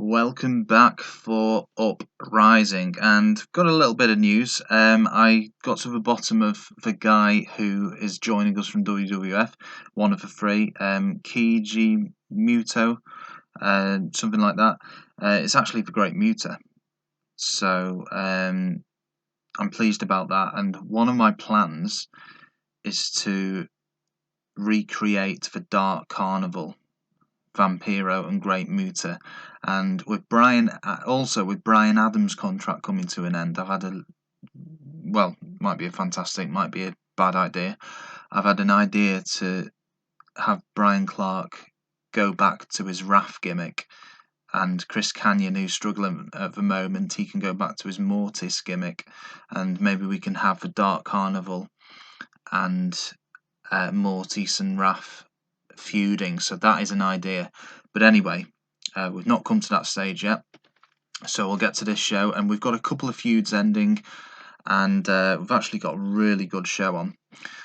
Welcome back for Uprising, and got a little bit of news. I got to the bottom of the guy who is joining us from WWF, one of the three, Kiji Muto, something like that. It's actually the Great Muta, so I'm pleased about that. And one of my plans is to recreate the Dark Carnival, Vampiro and Great Muta, and with Brian Adams' contract coming to an end, I've had might be a fantastic, might be a bad idea. I've had an idea to have Brian Clark go back to his Raph gimmick, and Chris Kanyon, who's struggling at the moment, he can go back to his Mortis gimmick, and maybe we can have the Dark Carnival and Mortis and Raph feuding. So that is an idea. But anyway, we've not come to that stage yet. So we'll get to this show, and we've got a couple of feuds ending, and we've actually got a really good show on.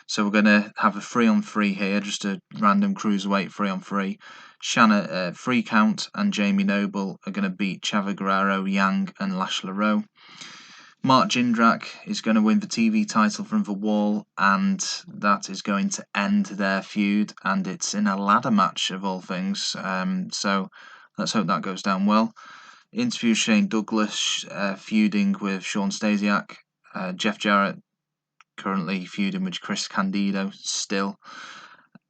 So we're going to have a 3-on-3 here, just a random cruiserweight 3-on-3. Shanna Free Count and Jamie Noble are going to beat Chavo, Guerrero, Yang, and Lash, LeRoux. Mark Jindrak is going to win the TV title from The Wall, and that is going to end their feud, and it's in a ladder match of all things. So let's hope that goes down well. Interview Shane Douglas feuding with Sean Stasiak. Jeff Jarrett currently feuding with Chris Candido still.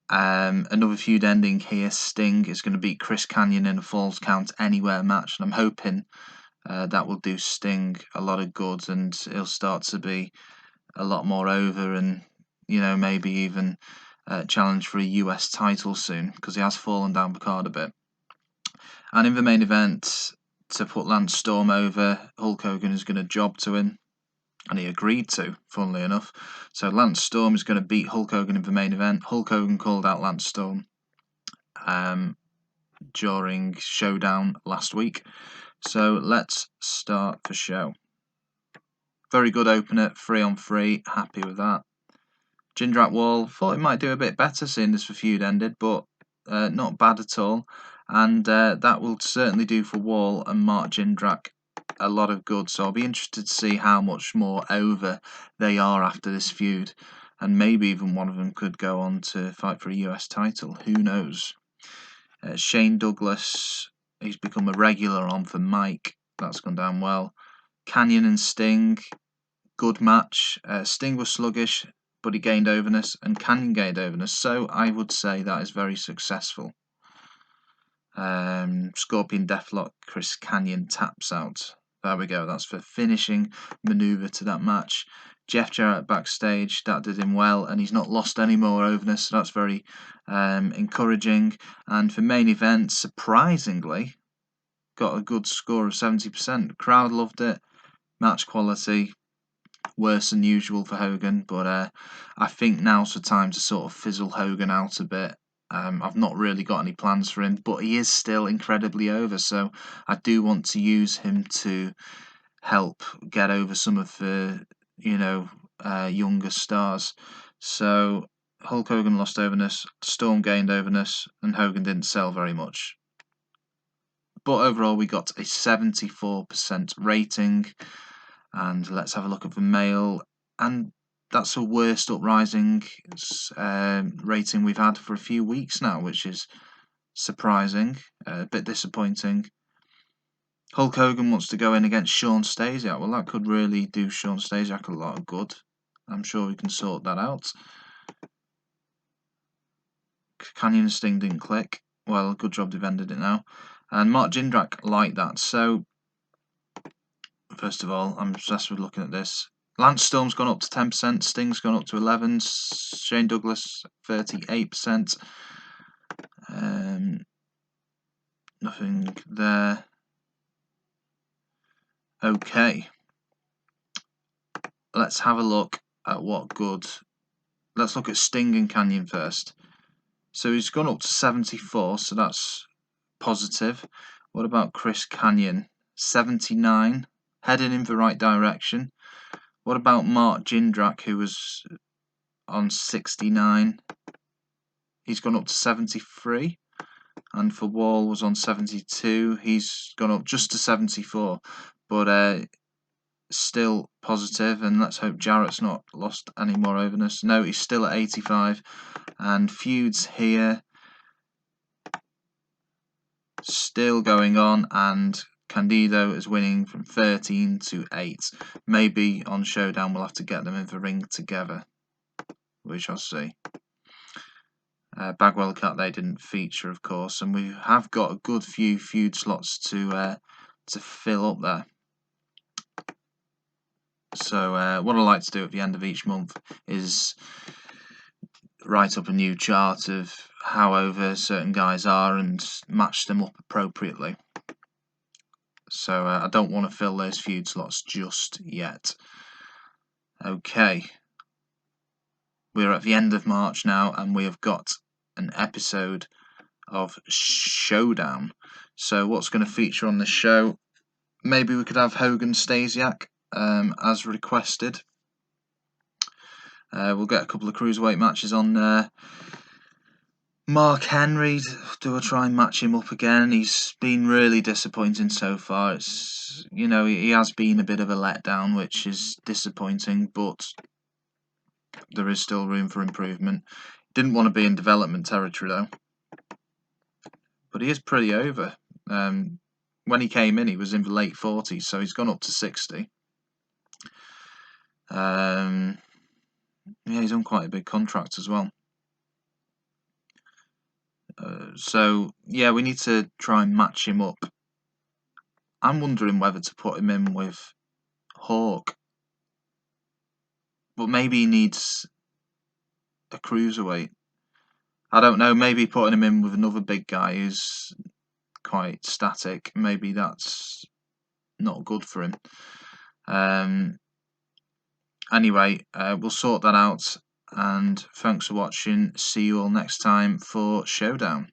Another feud ending here. Sting is going to beat Chris Kanyon in a Falls Count Anywhere match, and I'm hoping that will do Sting a lot of good, and he'll start to be a lot more over, and maybe even challenge for a US title soon, because he has fallen down the card a bit. And in the main event, to put Lance Storm over, Hulk Hogan is going to job to him, and he agreed to, funnily enough. So Lance Storm is going to beat Hulk Hogan in the main event. Hulk Hogan called out Lance Storm during Showdown last week. So let's start the show. Very good opener, 3-on-3, happy with that. Jindrak Wall, thought it might do a bit better seeing as the feud ended, but not bad at all. And that will certainly do for Wall and Mark Jindrak a lot of good. So I'll be interested to see how much more over they are after this feud. And maybe even one of them could go on to fight for a US title. Who knows? Shane Douglas, he's become a regular on for Mike. That's gone down well. Kanyon and Sting, good match. Sting was sluggish, but he gained overness, and Kanyon gained overness. So I would say that is very successful. Scorpion Deathlock, Chris Kanyon taps out. There we go. That's the finishing maneuver to that match. Jeff Jarrett backstage, that did him well, and he's not lost any more overness, so that's very encouraging. And for main event, surprisingly, got a good score of 70%. The crowd loved it. Match quality, worse than usual for Hogan, but I think now's the time to sort of fizzle Hogan out a bit. I've not really got any plans for him, but he is still incredibly over, so I do want to use him to help get over some of the, younger stars. So Hulk Hogan lost overness, Storm gained overness, and Hogan didn't sell very much. But overall, we got a 74% rating. And let's have a look at the male. And that's the worst Uprising rating we've had for a few weeks now, which is surprising, a bit disappointing. Hulk Hogan wants to go in against Sean Stasiak. Well, that could really do Sean Stasiak a lot of good. I'm sure we can sort that out. Kanyon and Sting didn't click. Well, good job they've ended it now. And Mark Jindrak liked that. So, first of all, I'm obsessed with looking at this. Lance Storm's gone up to 10%, Sting's gone up to 11%, Shane Douglas 38%. Nothing there. Okay. Let's have a look at what good. Let's look at Sting and Kanyon first. So he's gone up to 74, so that's positive. What about Chris Kanyon? 79, heading in the right direction. What about Mark Jindrak, who was on 69? He's gone up to 73. and for Wall was on 72. He's gone up just to 74, but still positive, and let's hope Jarrett's not lost any more overness. No, he's still at 85, and feuds here still going on, and Candido is winning from 13 to 8. Maybe on Showdown we'll have to get them in the ring together. We shall see. Bagwell Cat, they didn't feature, of course, and we have got a good few feud slots to fill up there. So what I like to do at the end of each month is write up a new chart of how over certain guys are and match them up appropriately. So I don't want to fill those feud slots just yet. Okay. We're at the end of March now, and we have got an episode of Showdown. So what's going to feature on the show? Maybe we could have Hogan Stasiak as requested. We'll get a couple of cruiserweight matches on there. Mark Henry, do I try and match him up again? He's been really disappointing so far. It's, you know, he has been a bit of a letdown, which is disappointing, but there is still room for improvement. Didn't want to be in development territory though, but he is pretty over. When he came in, he was in the late 40s, so he's gone up to 60. Yeah, he's on quite a big contract as well. So yeah, we need to try and match him up. I'm wondering whether to put him in with Hawk, but maybe he needs a cruiserweight. I don't know. Maybe putting him in with another big guy who's quite static. Maybe that's not good for him. Anyway, we'll sort that out. And thanks for watching. See you all next time for Showdown.